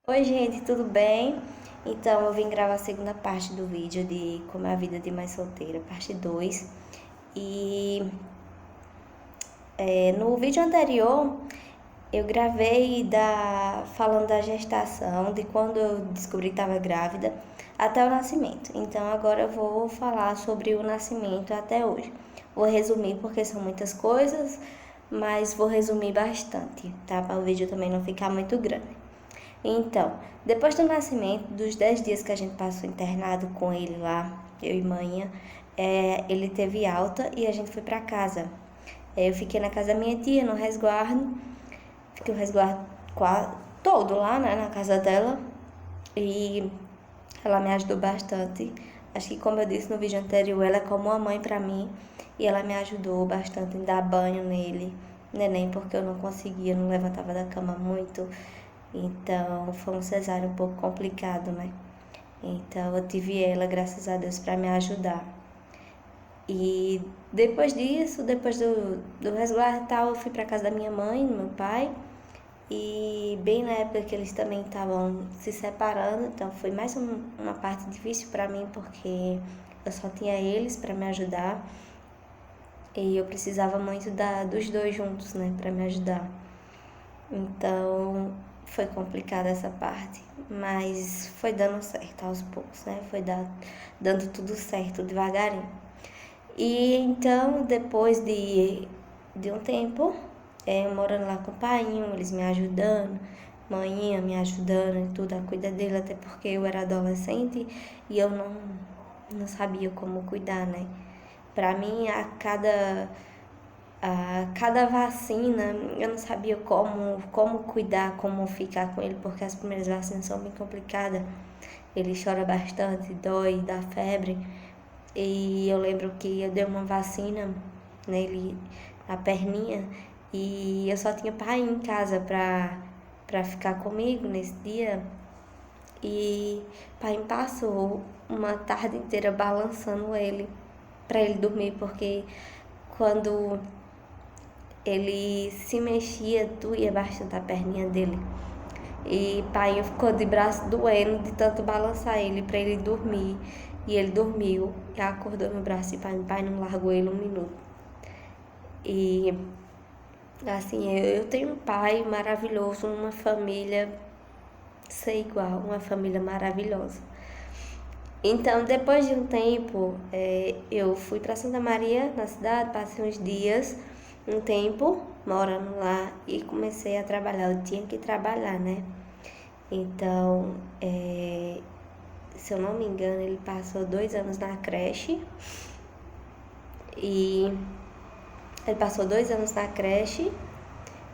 Oi, gente, tudo bem? Então, eu vim gravar a segunda parte do vídeo de como é a vida de mãe solteira, parte 2. E no vídeo anterior, eu gravei falando da gestação, de quando eu descobri que estava grávida, até o nascimento. Então, agora eu vou falar sobre o nascimento até hoje. Vou resumir porque são muitas coisas, mas vou resumir bastante, tá? Para o vídeo também não ficar muito grande. Então, depois do nascimento, dos 10 dias que a gente passou internado com ele lá, eu e manhã, ele teve alta e a gente foi para casa. Eu fiquei na casa da minha tia, no resguardo, fiquei o resguardo todo lá, né, na casa dela, e ela me ajudou bastante. Acho que, como eu disse no vídeo anterior, ela é como uma mãe para mim e ela me ajudou bastante em dar banho nele, neném, porque eu não conseguia, não levantava da cama muito. Então, foi um cesárea um pouco complicado, né? Então, eu tive ela, graças a Deus, para me ajudar. E depois disso, depois do resguardo e tal, eu fui para casa da minha mãe, do meu pai. E bem na época que eles também estavam se separando, então foi mais uma parte difícil para mim, porque eu só tinha eles para me ajudar. E eu precisava muito dos dois juntos, né, para me ajudar. Então, foi complicada essa parte, mas foi dando certo aos poucos, né? Dando tudo certo devagarinho. E então, depois de um tempo, morando lá com o pai, eles me ajudando, manhinha me ajudando e tudo, a cuidar dele, até porque eu era adolescente e eu não sabia como cuidar, né? Pra mim, cada vacina, eu não sabia como cuidar, como ficar com ele, porque as primeiras vacinas são bem complicadas. Ele chora bastante, dói, dá febre. E eu lembro que eu dei uma vacina nele, na perninha, e eu só tinha pai em casa pra ficar comigo nesse dia. E pai passou uma tarde inteira balançando ele, pra ele dormir, porque quando ele se mexia, doía bastante a perninha dele. E pai ficou de braço doendo de tanto balançar ele para ele dormir. E ele dormiu e acordou no braço e pai não largou ele um minuto. E assim, eu tenho um pai maravilhoso, uma família sem igual, uma família maravilhosa. Então, depois de um tempo, eu fui para Santa Maria, na cidade, passei uns dias, um tempo, morando lá e comecei a trabalhar. Eu tinha que trabalhar, né? Então, se eu não me engano, ele passou 2 anos na creche e ele passou 2 anos na creche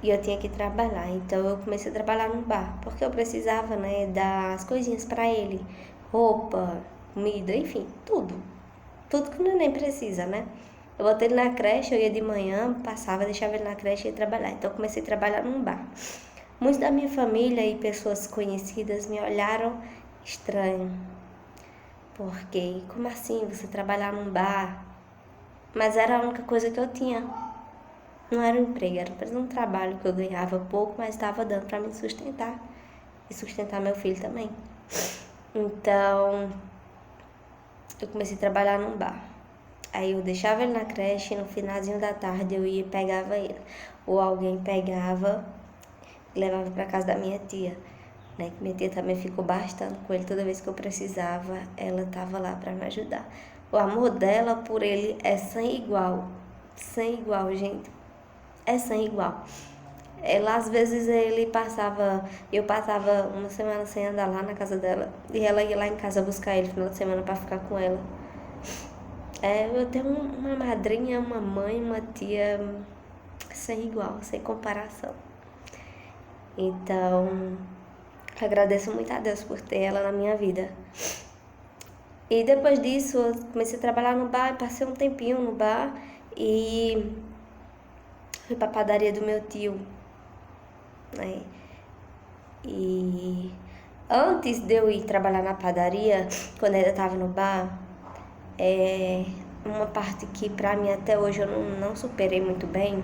e eu tinha que trabalhar. Então, eu comecei a trabalhar num bar, porque eu precisava, né, dar as coisinhas para ele, roupa, comida, enfim, tudo. Tudo que o neném precisa, né? Eu botei ele na creche, eu ia de manhã, passava, deixava ele na creche e ia trabalhar. Então eu comecei a trabalhar num bar. Muitos da minha família e pessoas conhecidas me olharam estranho. Porque, como assim você trabalhar num bar? Mas era a única coisa que eu tinha. Não era um emprego, era apenas um trabalho que eu ganhava pouco, mas estava dando para me sustentar. E sustentar meu filho também. Então, eu comecei a trabalhar num bar. Aí eu deixava ele na creche e no finalzinho da tarde eu ia e pegava ele. Ou alguém pegava e levava para casa da minha tia. Né? Minha tia também ficou bastante com ele. Toda vez que eu precisava, ela estava lá para me ajudar. O amor dela por ele é sem igual. Sem igual, gente. É sem igual. Ela, às vezes, eu passava uma semana sem andar lá na casa dela. E ela ia lá em casa buscar ele no final de semana para ficar com ela. Eu tenho uma madrinha, uma mãe, uma tia sem igual, sem comparação. Então, agradeço muito a Deus por ter ela na minha vida. E depois disso, eu comecei a trabalhar no bar, passei um tempinho no bar e fui pra padaria do meu tio, né? E antes de eu ir trabalhar na padaria, quando eu ainda estava no bar, uma parte que pra mim até hoje eu não superei muito bem,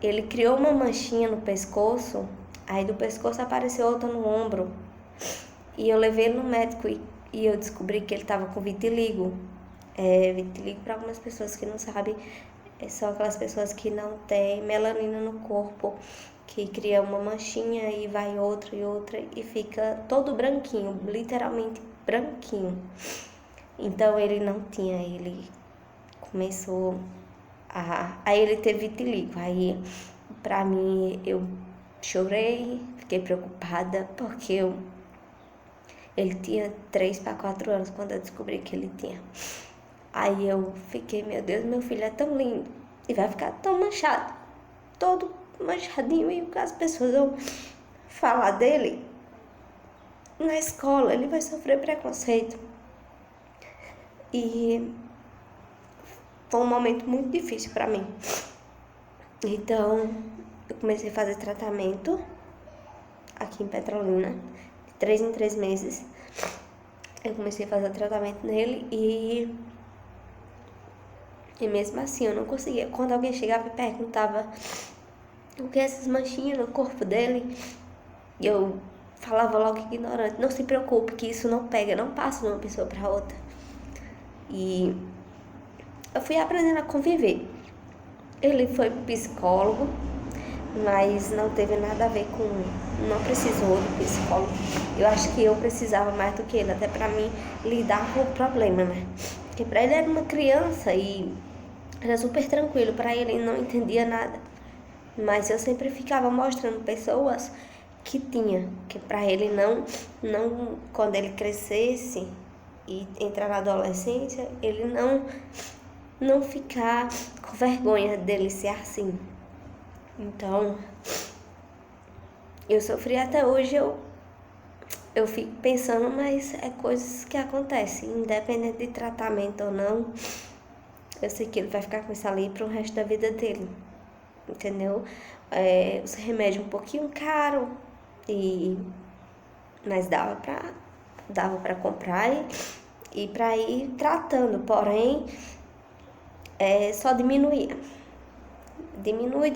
ele criou uma manchinha no pescoço Aí do pescoço apareceu outra no ombro. E eu levei ele no médico e eu descobri que ele estava com vitiligo. Vitiligo, para algumas pessoas que não sabem, são aquelas pessoas que não têm melanina no corpo, que cria uma manchinha e vai outra e outra e fica todo branquinho, literalmente branquinho. Então ele não tinha, ele começou aí ele teve vitiligo. Aí pra mim eu chorei, fiquei preocupada porque ele tinha 3 para 4 anos quando eu descobri que ele tinha. Aí eu fiquei, meu Deus, meu filho é tão lindo e vai ficar tão manchado, todo manchadinho, e as pessoas vão falar dele na escola, ele vai sofrer preconceito. E foi um momento muito difícil para mim. Então eu comecei a fazer tratamento aqui em Petrolina, de 3 em 3 meses. Eu comecei a fazer tratamento nele e mesmo assim eu não conseguia. Quando alguém chegava e perguntava o que é essas manchinhas no corpo dele, eu falava logo ignorante: não se preocupe que isso não pega, não passa de uma pessoa para outra. E eu fui aprendendo a conviver. Ele foi psicólogo, mas não teve nada a ver com... não precisou de psicólogo. Eu acho que eu precisava mais do que ele, até pra mim lidar com o problema, né? Porque pra ele era uma criança e era super tranquilo, pra ele não entendia nada. Mas eu sempre ficava mostrando pessoas que tinha, que pra ele não quando ele crescesse e entrar na adolescência, ele não ficar com vergonha dele ser assim. Então, eu sofri até hoje, eu fico pensando, mas é coisas que acontecem, independente de tratamento ou não. Eu sei que ele vai ficar com isso ali pro resto da vida dele, entendeu? Os remédios um pouquinho caro, mas dava pra comprar e pra ir tratando, porém, só diminuía. Diminui,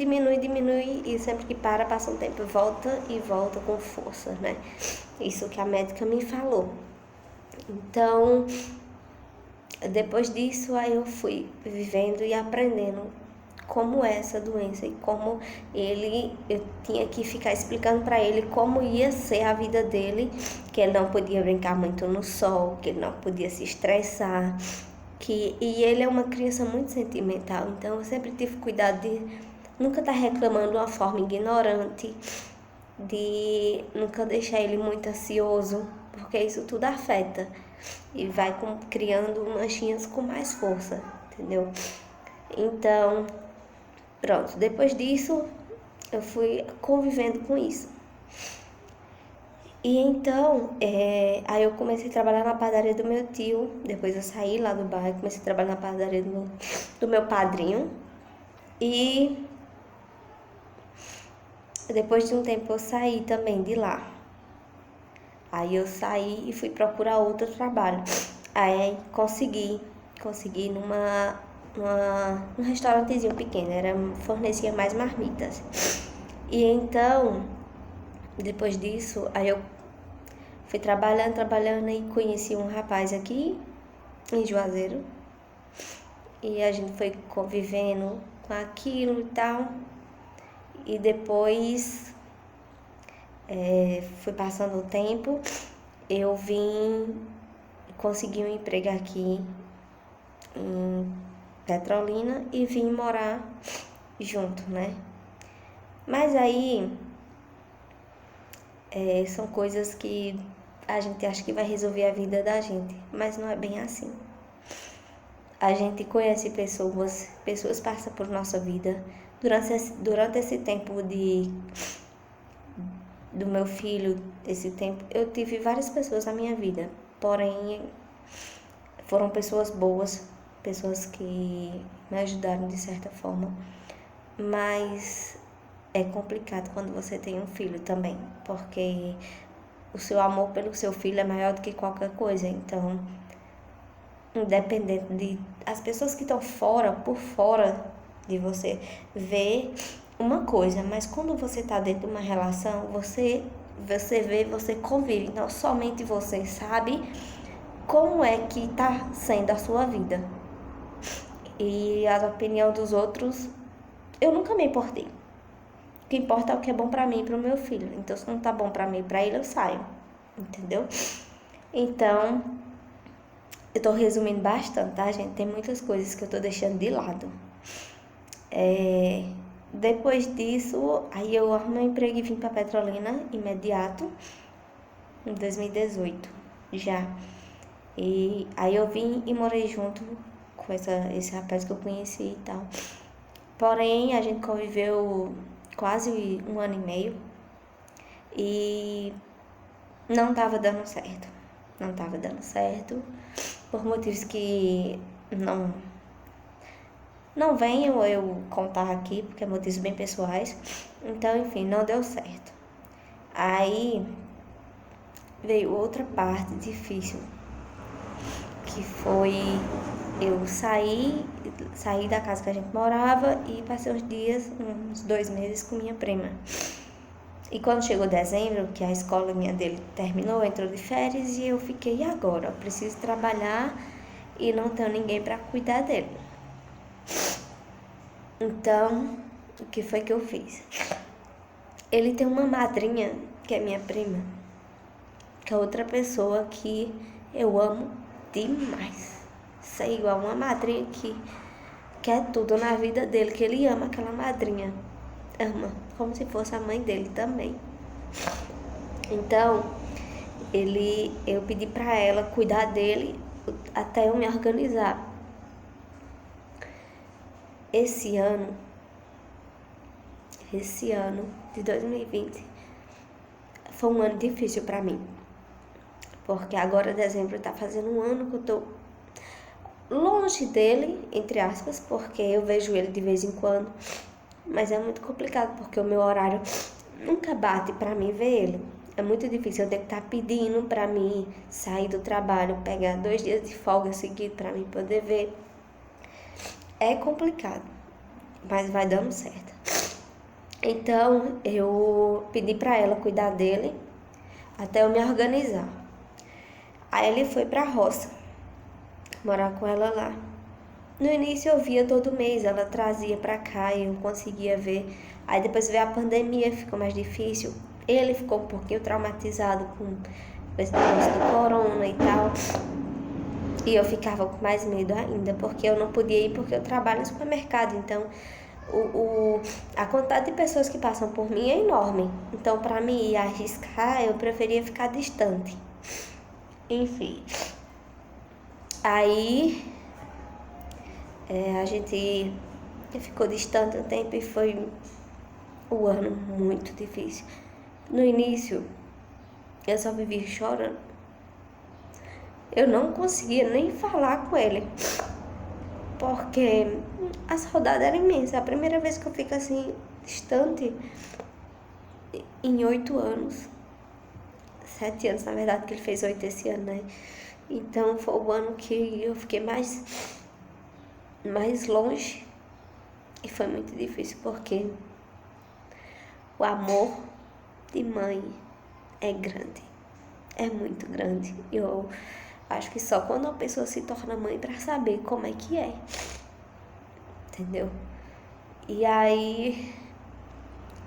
e sempre que passa um tempo, volta com força, né? Isso que a médica me falou. Então, depois disso, aí eu fui vivendo e aprendendo como é essa doença e como eu tinha que ficar explicando para ele como ia ser a vida dele, que ele não podia brincar muito no sol, que ele não podia se estressar, e ele é uma criança muito sentimental, então eu sempre tive cuidado de nunca estar reclamando de uma forma ignorante, de nunca deixar ele muito ansioso, porque isso tudo afeta e vai criando manchinhas com mais força, entendeu? Então, pronto, depois disso eu fui convivendo com isso. E então, aí eu comecei a trabalhar na padaria do meu tio. Depois eu saí lá do bairro, comecei a trabalhar na padaria do meu padrinho. E depois de um tempo eu saí também de lá. Aí eu saí e fui procurar outro trabalho. Aí consegui num restaurantezinho pequeno, fornecia mais marmitas. E então, depois disso, aí eu fui trabalhando e conheci um rapaz aqui em Juazeiro. E a gente foi convivendo com aquilo e tal. E depois, foi passando o tempo, eu consegui um emprego aqui em Petrolina e vim morar junto, né? Mas aí, são coisas que a gente acha que vai resolver a vida da gente, mas não é bem assim. A gente conhece pessoas passam por nossa vida. Durante esse tempo do meu filho, esse tempo, eu tive várias pessoas na minha vida, porém foram pessoas boas, pessoas que me ajudaram de certa forma, mas é complicado quando você tem um filho também, porque o seu amor pelo seu filho é maior do que qualquer coisa. Então, independente de as pessoas que estão por fora de você, ver uma coisa, mas quando você tá dentro de uma relação, você vê, você convive. Então, somente você sabe como é que tá sendo a sua vida. E a opinião dos outros, eu nunca me importei. O que importa é o que é bom pra mim e pro meu filho. Então, se não tá bom pra mim e pra ele, eu saio. Entendeu? Então, eu tô resumindo bastante, tá, gente? Tem muitas coisas que eu tô deixando de lado. Depois disso, aí eu arrumei um emprego e vim pra Petrolina imediato, em 2018 já. E aí eu vim e morei junto com esse rapaz que eu conheci e tal. Porém, a gente conviveu quase 1 ano e meio e não tava dando certo. Não tava dando certo por motivos que não venho eu contar aqui, porque é motivos bem pessoais. Então, enfim, não deu certo. Aí veio outra parte difícil, que foi eu saí da casa que a gente morava e passei uns dias, uns 2 meses com minha prima. E quando chegou dezembro, que a escolinha dele terminou, entrou de férias e eu fiquei, e agora? Eu preciso trabalhar e não tenho ninguém para cuidar dele. Então, o que foi que eu fiz? Ele tem uma madrinha, que é minha prima, que é outra pessoa que eu amo demais. Isso é igual uma madrinha que quer tudo na vida dele, que ele ama aquela madrinha. Ama, como se fosse a mãe dele também. Então, eu pedi pra ela cuidar dele até eu me organizar. Esse ano de 2020 foi um ano difícil pra mim, porque agora dezembro tá fazendo um ano que eu tô longe dele, entre aspas, porque eu vejo ele de vez em quando, mas é muito complicado porque o meu horário nunca bate pra mim ver ele. É muito difícil, eu tenho que estar pedindo pra mim sair do trabalho, pegar 2 dias de folga seguidos pra mim poder ver. É complicado, mas vai dando certo. Então, eu pedi pra ela cuidar dele até eu me organizar. Aí ele foi pra roça, morar com ela lá. No início eu via todo mês, ela trazia pra cá e eu conseguia ver. Aí depois veio a pandemia, ficou mais difícil. Ele ficou um pouquinho traumatizado com esse negócio do corona e tal. E eu ficava com mais medo ainda, porque eu não podia ir porque eu trabalho no supermercado. Então, a quantidade de pessoas que passam por mim é enorme. Então, pra mim ir arriscar, eu preferia ficar distante. Enfim. Aí, a gente ficou distante um tempo e foi um ano muito difícil. No início, eu só vivia chorando. Eu não conseguia nem falar com ele, porque a saudade era imensa. A primeira vez que eu fico assim, distante, em 8 anos. 7 anos, na verdade, que ele fez 8 esse ano, né? Então foi o ano que eu fiquei mais longe. E foi muito difícil, porque o amor de mãe é grande. É muito grande. Eu acho que só quando uma pessoa se torna mãe pra saber como é que é. Entendeu? E aí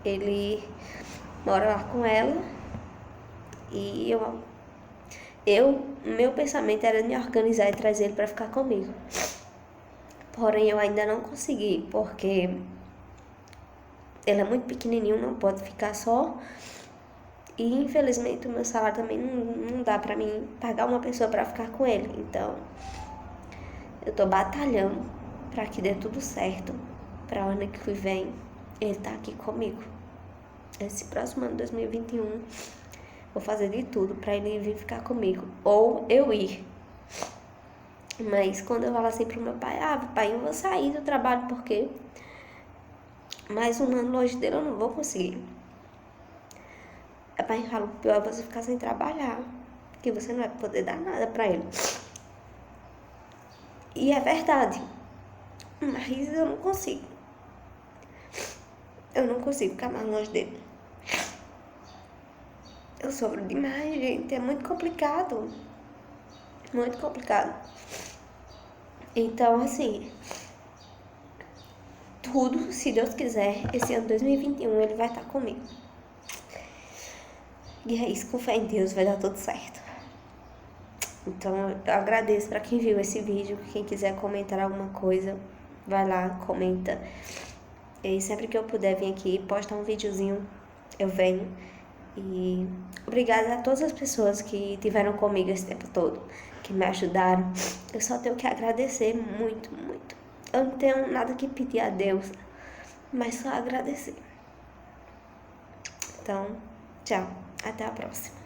ele mora lá com ela e meu pensamento era me organizar e trazer ele pra ficar comigo. Porém, eu ainda não consegui, porque ele é muito pequenininho, não pode ficar só. E infelizmente o meu salário também não dá pra mim pagar uma pessoa pra ficar com ele. Então, eu tô batalhando pra que dê tudo certo. Pra ano que vem, ele tá aqui comigo. Esse próximo ano, 2021, vou fazer de tudo pra ele vir ficar comigo. Ou eu ir. Mas quando eu falo assim pro meu pai, pai, eu vou sair do trabalho porque mais um ano longe dele eu não vou conseguir. O pai fala, o pior é você ficar sem trabalhar, porque você não vai poder dar nada pra ele. E é verdade, mas eu não consigo. Eu não consigo ficar mais longe dele. Eu sofro demais, gente. É muito complicado. Muito complicado. Então, assim, tudo, se Deus quiser, esse ano 2021 ele vai estar comigo. E é isso, com fé em Deus vai dar tudo certo. Então, eu agradeço para quem viu esse vídeo. Quem quiser comentar alguma coisa, vai lá, comenta. E sempre que eu puder vir aqui postar um videozinho, eu venho. E obrigada a todas as pessoas que estiveram comigo esse tempo todo, que me ajudaram. Eu só tenho que agradecer muito, muito. Eu não tenho nada que pedir a Deus, mas só agradecer. Então, tchau. Até a próxima.